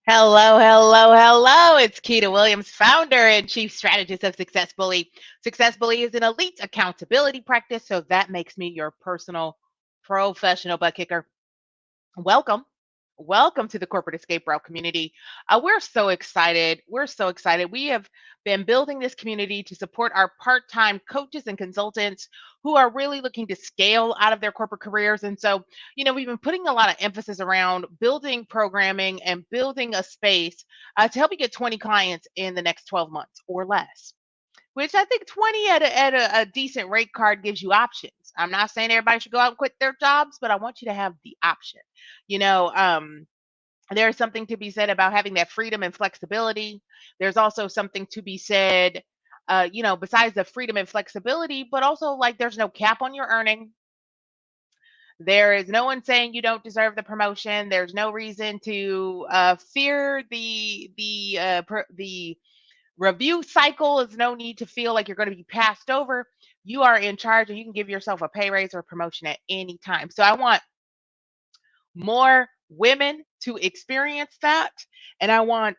Hello, hello, hello. It's Keita Williams, founder and chief strategist of Success Bully. Success Bully is an elite accountability practice, so that makes me your personal professional butt kicker. Welcome. Welcome to the Corporate Escape Route community. We're so excited. We're so excited. We have been building this community to support our part time coaches and consultants who are really looking to scale out of their corporate careers. And so, we've been putting a lot of emphasis around building programming and building a space to help you get 20 clients in the next 12 months or less, which I think 20 at a decent rate card gives you options. I'm not saying everybody should go out and quit their jobs, but I want you to have the option. You know, um, there's something to be said about having that freedom and flexibility. There's also something to be said, besides the freedom and flexibility, but also like there's no cap on your earning. There is no one saying you don't deserve the promotion. There's no reason to fear the review cycle. Is no need to feel like you're going to be passed over. You are in charge and you can give yourself a pay raise or promotion at any time. So I want more women to experience that. And I want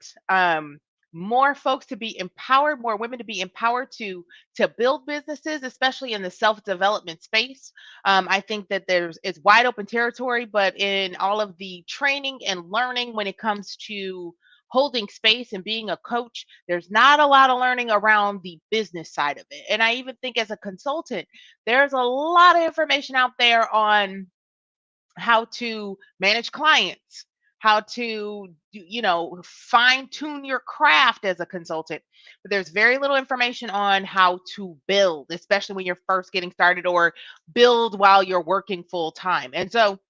more folks to be empowered, more women to be empowered to build businesses, especially in the self-development space. I think that it's wide open territory, but in all of the training and learning when it comes to holding space and being a coach, there's not a lot of learning around the business side of it. And I even think as a consultant, there's a lot of information out there on how to manage clients, how to fine tune your craft as a consultant. But there's very little information on how to build, especially when you're first getting started or build while you're working full time. And so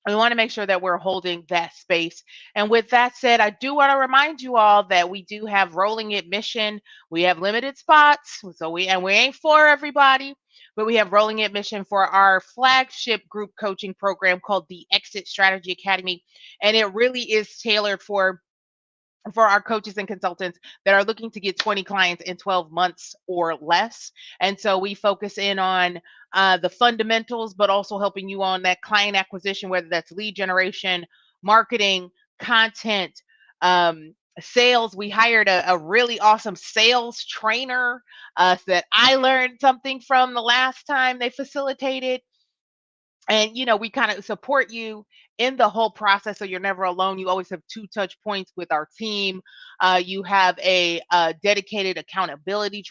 we want to make sure that we're holding that space. And with that said, I do want to remind you all that we do have rolling admission. We have limited spots, so we ain't for everybody, but we have rolling admission for our flagship group coaching program called the Exit Strategy Academy, and it really is tailored for our coaches and consultants that are looking to get 20 clients in 12 months or less. And so we focus in on the fundamentals, but also helping you on that client acquisition, whether that's lead generation, marketing, content, sales. We hired a really awesome sales trainer that I learned something from the last time they facilitated. And we kind of support you in the whole process, so you're never alone. You always have two touch points with our team. You have a dedicated accountability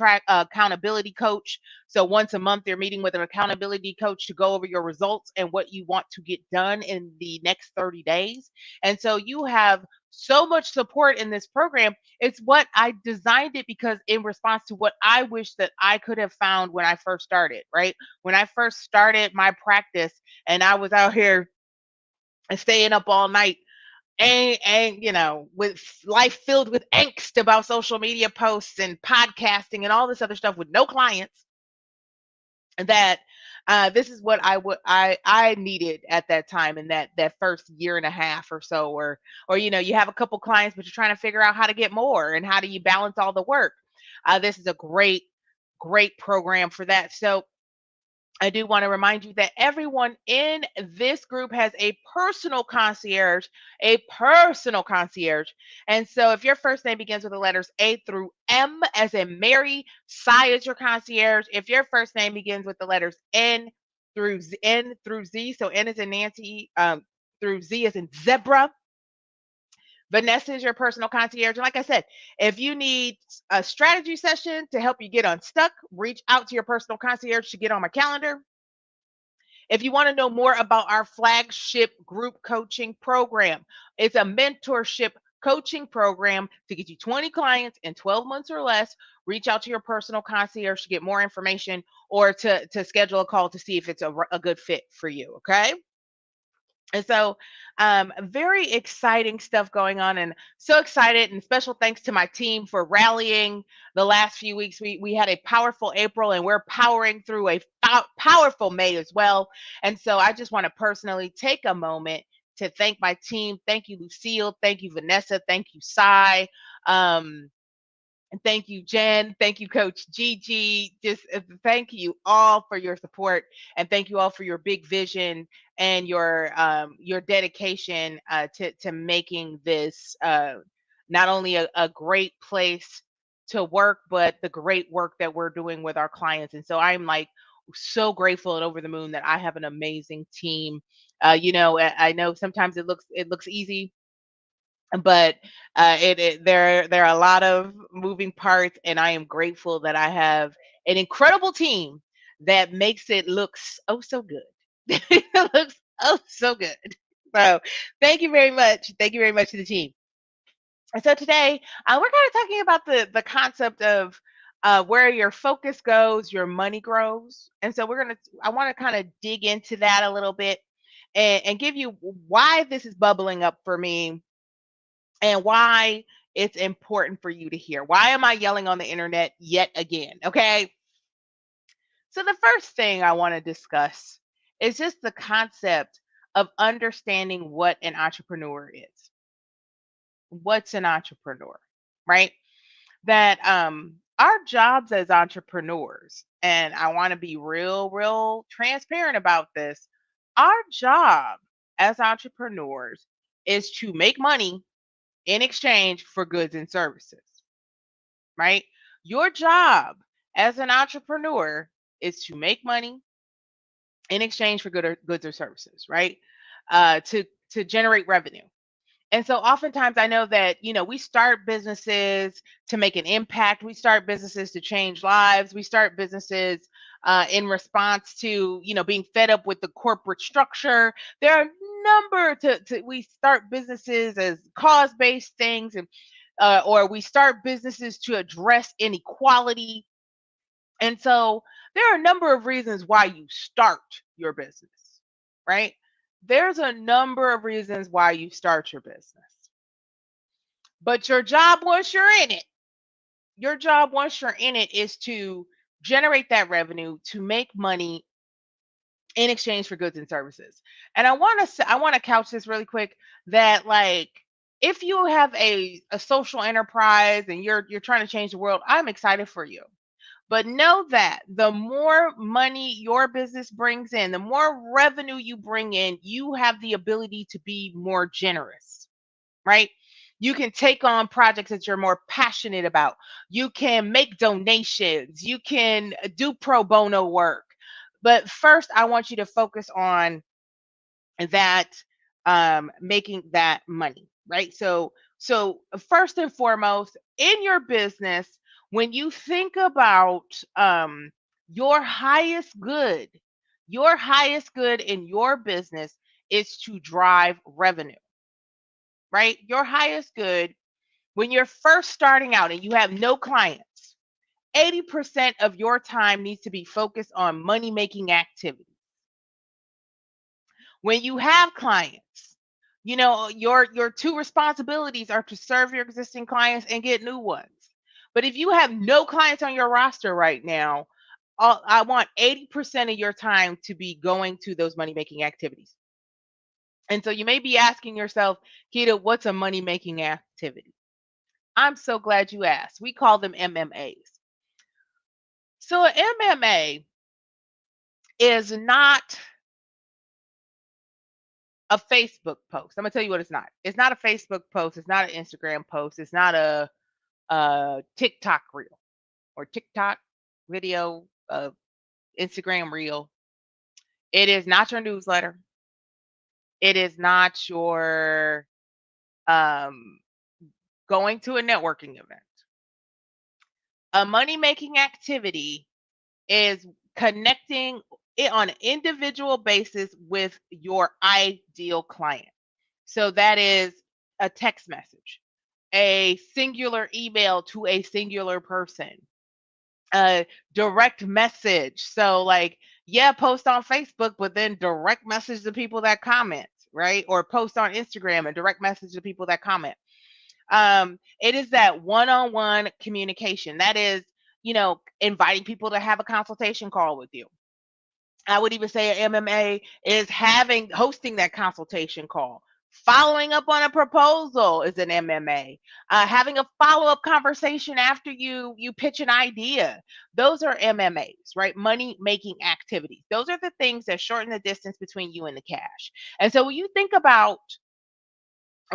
coach. So once a month you're meeting with an accountability coach to go over your results and what you want to get done in the next 30 days. And so you have so much support in this program. It's what I designed it because in response to what I wish that I could have found when I first started, right? When I first started my practice and I was out here staying up all night and with life filled with angst about social media posts and podcasting and all this other stuff with no clients, that this is what I needed at that time in that first year and a half or so, or you have a couple clients but you're trying to figure out how to get more and how do you balance all the work. This is a great program for that. So I do want to remind you that everyone in this group has a personal concierge. And so if your first name begins with the letters A through M, as in Mary, Sai is your concierge. If your first name begins with the letters N through Z, so N is in Nancy, through Z is in zebra, Vanessa is your personal concierge. And like I said, if you need a strategy session to help you get unstuck, reach out to your personal concierge to get on my calendar. If you want to know more about our flagship group coaching program, it's a mentorship coaching program to get you 20 clients in 12 months or less. Reach out to your personal concierge to get more information or to schedule a call to see if it's a good fit for you. Okay. And so, very exciting stuff going on, and so excited. And special thanks to my team for rallying the last few weeks. We had a powerful April, and we're powering through a powerful May as well. And so, I just want to personally take a moment to thank my team. Thank you, Lucille. Thank you, Vanessa. Thank you, Sai. Um, And thank you, Jen. Thank you, Coach Gigi. Just thank you all for your support, and thank you all for your big vision and your dedication to making this not only a great place to work, but the great work that we're doing with our clients. And so I'm like so grateful and over the moon that I have an amazing team. I know sometimes it looks easy, but there are a lot of moving parts, and I am grateful that I have an incredible team that makes it oh so good. It looks oh so good. So thank you very much to the team. And so today we're kind of talking about the concept of where your focus goes, your money grows. And so I want to kind of dig into that a little bit, and give you why this is bubbling up for me and why it's important for you to hear. Why am I yelling on the internet yet again? Okay. So, the first thing I want to discuss is just the concept of understanding what an entrepreneur is. What's an entrepreneur, right? That our jobs as entrepreneurs, and I want to be real transparent about this. Our job as entrepreneurs is to make money in exchange for goods and services, right? Your job as an entrepreneur is to make money in exchange for goods or services, right? To generate revenue. And so oftentimes I know that, we start businesses to make an impact. We start businesses to change lives. We start businesses in response to, being fed up with the corporate structure. There are a number we start businesses as cause-based things, and or we start businesses to address inequality. And so there are a number of reasons why you start your business, right? There's a number of reasons why you start your business. But your job once you're in it, is to generate that revenue, to make money in exchange for goods and services. And I want to couch this really quick, that like, if you have a social enterprise and you're trying to change the world, I'm excited for you. But know that the more money your business brings in, the more revenue you bring in, you have the ability to be more generous, right? You can take on projects that you're more passionate about. You can make donations. You can do pro bono work. But first, I want you to focus on that, making that money, right? So first and foremost, in your business, when you think about your highest good, your highest good in your business is to drive revenue, right? Your highest good when you're first starting out and you have no clients, 80% of your time needs to be focused on money making activities. When you have clients, your two responsibilities are to serve your existing clients and get new ones. But if you have no clients on your roster right now, I want 80% of your time to be going to those money making activities. And so you may be asking yourself, Keita, what's a money making activity? I'm so glad you asked. We call them MMAs. So an MMA is not a Facebook post. I'm gonna tell you what it's not. It's not a Facebook post. It's not an Instagram post. It's not a TikTok reel or TikTok video, Instagram reel. It is not your newsletter. It is not your um, going to a networking event. A money making activity is connecting it on an individual basis with your ideal client. So that is a text message, a singular email to a singular person, a direct message. So, like, yeah, post on Facebook, but then direct message the people that comment, right? Or post on Instagram and direct message the people that comment. It is that one-on-one communication. That is, inviting people to have a consultation call with you. I would even say an MMA is hosting that consultation call Following up on a proposal is an MMA. Having a follow-up conversation after you pitch an idea. Those are MMAs, right? Money making activities. Those are the things that shorten the distance between you and the cash. And so when you think about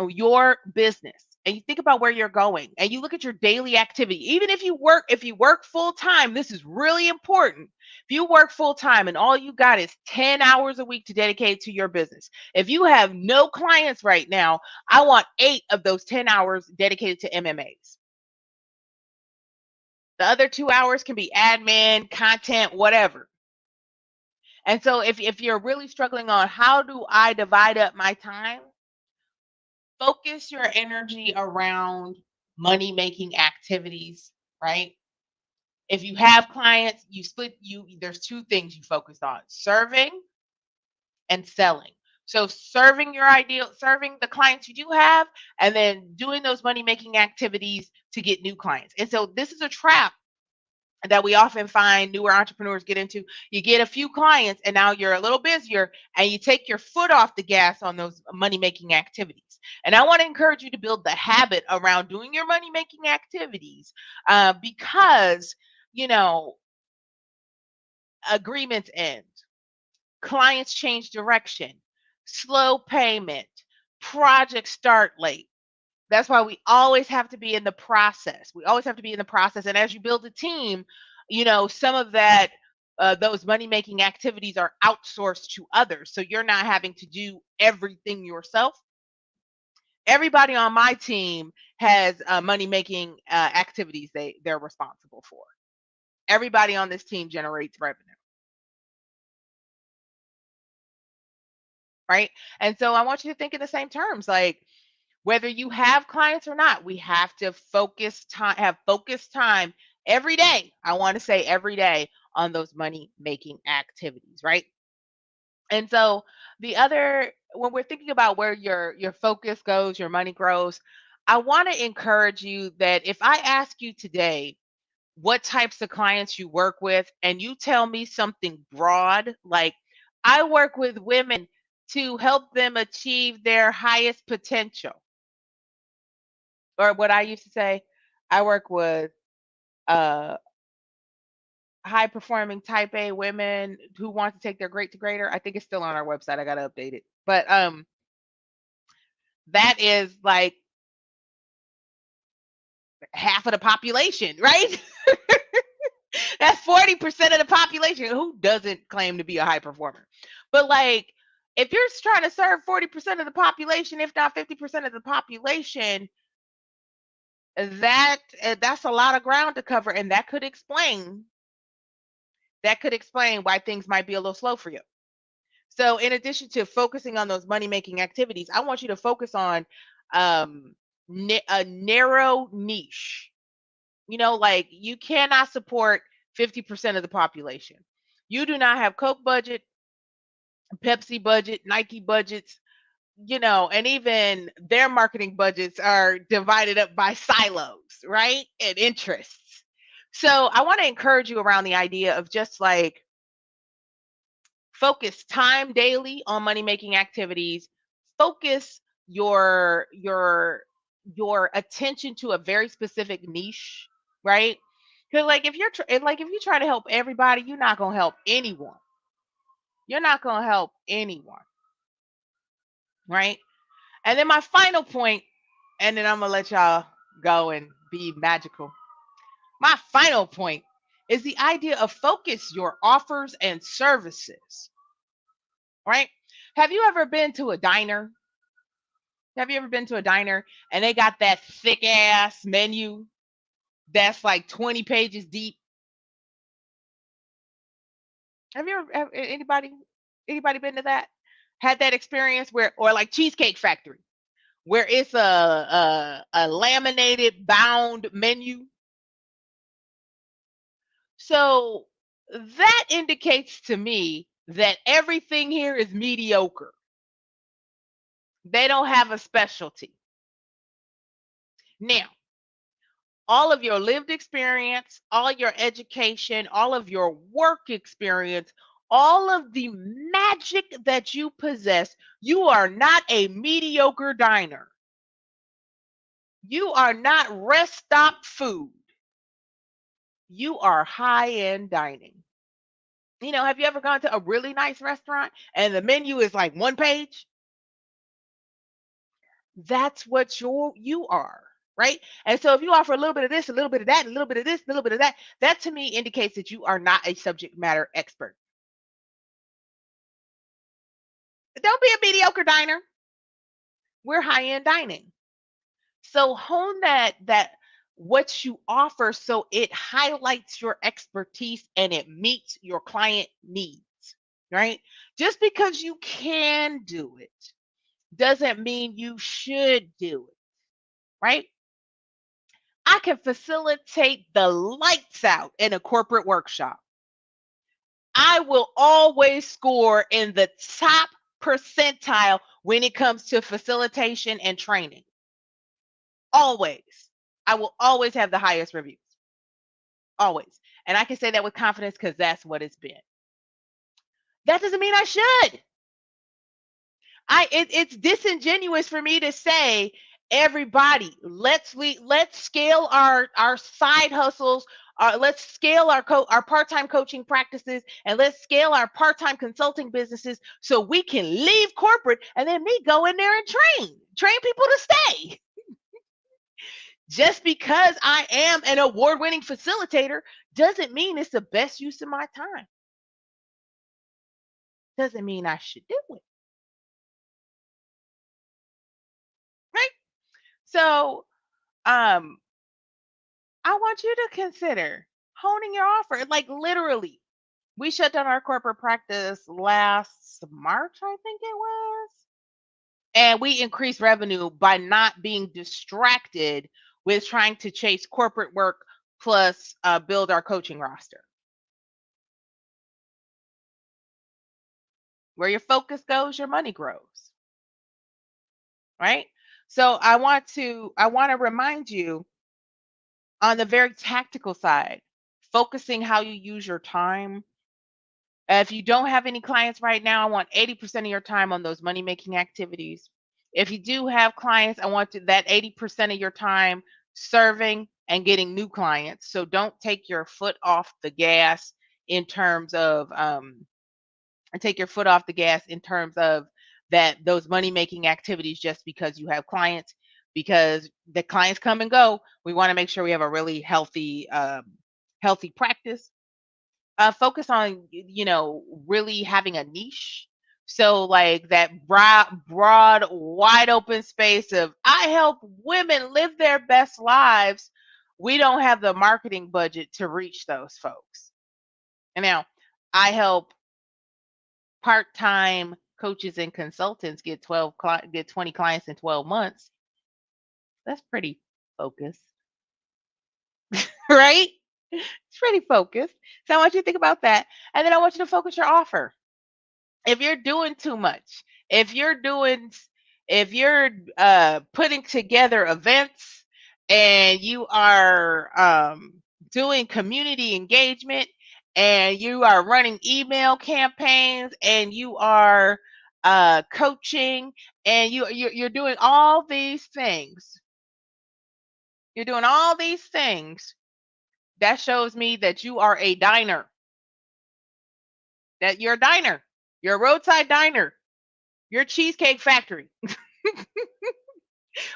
your business and you think about where you're going and you look at your daily activity, even if you work full time, this is really important. If you work full time and all you got is 10 hours a week to dedicate to your business, if you have no clients right now, I want 8 of those 10 hours dedicated to MMAs. The other 2 hours can be admin, content, whatever. And so if you're really struggling on how do I divide up my time, focus your energy around money making activities, right? If you have clients, there's two things you focus on: serving and selling. So serving the clients you do have, and then doing those money making activities to get new clients. And so this is a trap that we often find newer entrepreneurs get into. You get a few clients and now you're a little busier and you take your foot off the gas on those money making activities. And I want to encourage you to build the habit around doing your money making activities because, you know, agreements end, clients change direction, slow payment, projects start late. That's why we always have to be in the process. We always have to be in the process. And as you build a team, some of that, those money making activities are outsourced to others. So you're not having to do everything yourself. Everybody on my team has money making activities they're responsible for. Everybody on this team generates revenue, right? And so I want you to think in the same terms, like, whether you have clients or not, we have to have focused time every day. I want to say every day on those money making activities, right? And so when we're thinking about where your focus goes, your money grows, I want to encourage you that if I ask you today what types of clients you work with and you tell me something broad, like, I work with women to help them achieve their highest potential, or what I used to say, I work with uh high performing type A women who want to take their great to greater. I think it's still on our website. I gotta update it. But that is like half of the population, right? That's 40% of the population. Who doesn't claim to be a high performer? But like, if you're trying to serve 40% of the population, if not 50% of the population, that's a lot of ground to cover, and that could explain why things might be a little slow for you. So in addition to focusing on those money making activities, I want you to focus on um, a narrow niche. Like, you cannot support 50% of the population. You do not have Coke budget, Pepsi budget, Nike budgets, and even their marketing budgets are divided up by silos, right? And interests. So I want to encourage you around the idea of just like, focus time daily on money making activities. Focus your attention to a very specific niche, right? Because like, if you try to help everybody, you're not gonna help anyone. You're not gonna help anyone, right? And then my final point, and then I'm gonna let y'all go and be magical. My final point is the idea of focus your offers and services, right? Have you ever been to a diner? Have you ever been to a diner and they got that thick ass menu that's like 20 pages deep? Anybody been to that? Had that experience where, or like Cheesecake Factory, where it's a laminated bound menu? So that indicates to me that everything here is mediocre. They don't have a specialty. Now, all of your lived experience, all your education, all of your work experience, all of the magic that you possess, you are not a mediocre diner. You are not rest stop food. You are high-end dining. Have you ever gone to a really nice restaurant and the menu is like one page? That's what you are, right? And so if you offer a little bit of this, a little bit of that, a little bit of this, a little bit of that, that to me indicates that you are not a subject matter expert. Don't be a mediocre diner. We're high-end dining. So hone that what you offer so it highlights your expertise and it meets your client needs, right? Just because you can do it doesn't mean you should do it, right? I can facilitate the lights out in a corporate workshop. I will always score in the top percentile when it comes to facilitation and training. Always. I will always have the highest reviews. Always. And I can say that with confidence because that's what it's been. That doesn't mean I should. It's disingenuous for me to say, everybody, let's scale our side hustles. Let's scale our part-time coaching practices, and let's scale our part-time consulting businesses so we can leave corporate and then me go in there and train people to stay. Just because I am an award-winning facilitator doesn't mean it's the best use of my time. Doesn't mean I should do it. Right? So, I want you to consider honing your offer. Like literally, we shut down our corporate practice last March, I think it was. And we increased revenue by not being distracted with trying to chase corporate work plus build our coaching roster. Where your focus goes, your money grows. Right? So I want to remind you on the very tactical side, focusing how you use your time. If you don't have any clients right now, I want 80% of your time on those money making activities. If you do have clients, I want that 80% of your time serving and getting new clients. So don't take your foot off the gas in terms of those money making activities just because you have clients, because the clients come and go. We want to make sure we have a really healthy practice. Focus on really having a niche. So like that broad, wide open space of I help women live their best lives. We don't have the marketing budget to reach those folks. And now I help part-time coaches and consultants get 20 clients in 12 months. That's pretty focused. Right? It's pretty focused. So I want you to think about that. And then I want you to focus your offer. If you're doing too much, if you're putting together events and you are doing community engagement and you are running email campaigns and you are coaching and you're doing all these things. You're doing all these things. That shows me that you are a diner. That you're a diner. You're a roadside diner. You're a cheesecake factory.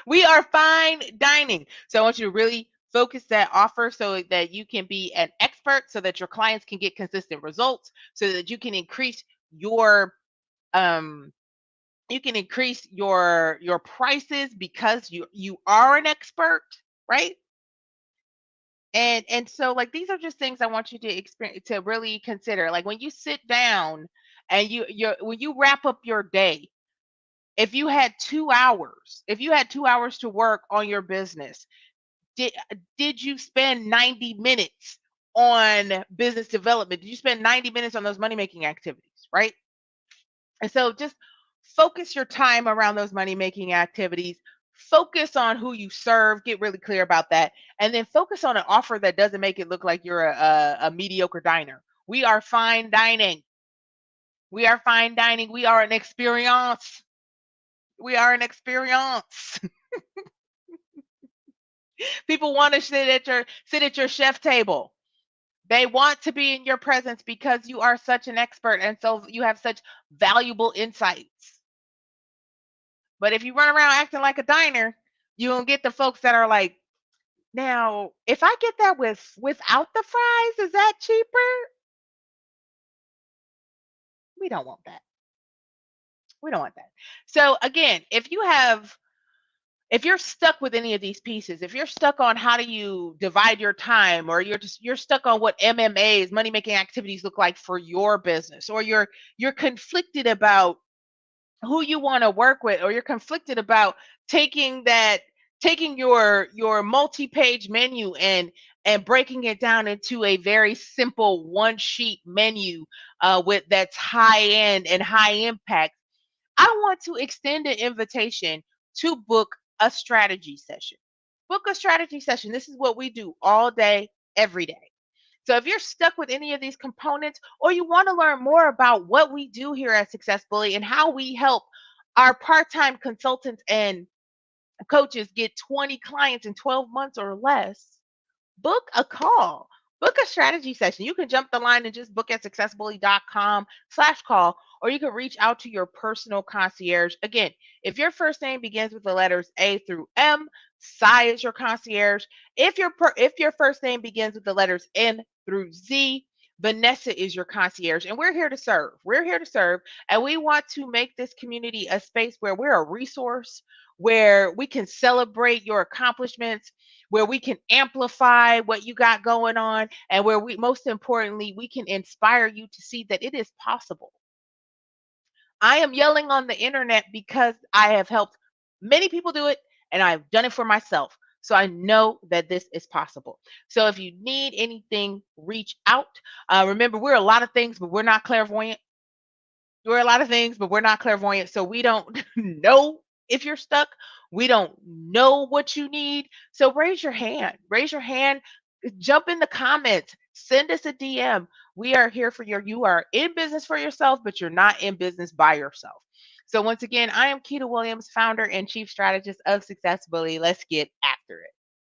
We are fine dining. So I want you to really focus that offer so that you can be an expert, so that your clients can get consistent results, so that you can increase your prices because you are an expert, right? And so like these are just things I want you to experience, to really consider. Like when you sit down and when you wrap up your day, if you had 2 hours to work on your business, did you spend 90 minutes on business development? Did you spend 90 minutes on those money making activities, right? And so just focus your time around those money making activities. Focus on who you serve, get really clear about that, and then focus on an offer that doesn't make it look like you're a mediocre diner. We are fine dining. We are fine dining. We are an experience. We are an experience. People want to sit at your chef table. They want to be in your presence because you are such an expert and so you have such valuable insights. But if you run around acting like a diner, you don't get the folks that are like, now, if I get that without the fries, is that cheaper? We don't want that. We don't want that. So again, if you're stuck with any of these pieces, if you're stuck on how do you divide your time, or you're stuck on what MMAs, money making activities, look like for your business, or you're conflicted about who you want to work with, or you're conflicted about taking that taking your multi-page menu and breaking it down into a very simple one sheet menu with that's high end and high impact. I want to extend an invitation to book a strategy session. Book a strategy session. This is what we do all day, every day. So if you're stuck with any of these components, or you want to learn more about what we do here at Success Bully and how we help our part-time consultants and coaches get 20 clients in 12 months or less, book a call, book a strategy session. You can jump the line and just book at successbully.com/call, or you can reach out to your personal concierge. Again, if your first name begins with the letters A through M, Sai is your concierge. If your first name begins with the letters N through Z, Vanessa is your concierge, and we're here to serve. We're here to serve, and we want to make this community a space where we're a resource, where we can celebrate your accomplishments, where we can amplify what you got going on, and where we, most importantly, we can inspire you to see that it is possible. I am yelling on the internet because I have helped many people do it, and I've done it for myself. So I know that this is possible. So if you need anything, reach out. Remember, we're a lot of things, but we're not clairvoyant. We're a lot of things, but we're not clairvoyant. So we don't know if you're stuck. We don't know what you need. So raise your hand. Raise your hand. Jump in the comments. Send us a DM. We are here for you are in business for yourself, but you're not in business by yourself. So once again, I am Keita Williams, founder and chief strategist of Success Bully. Let's get after it.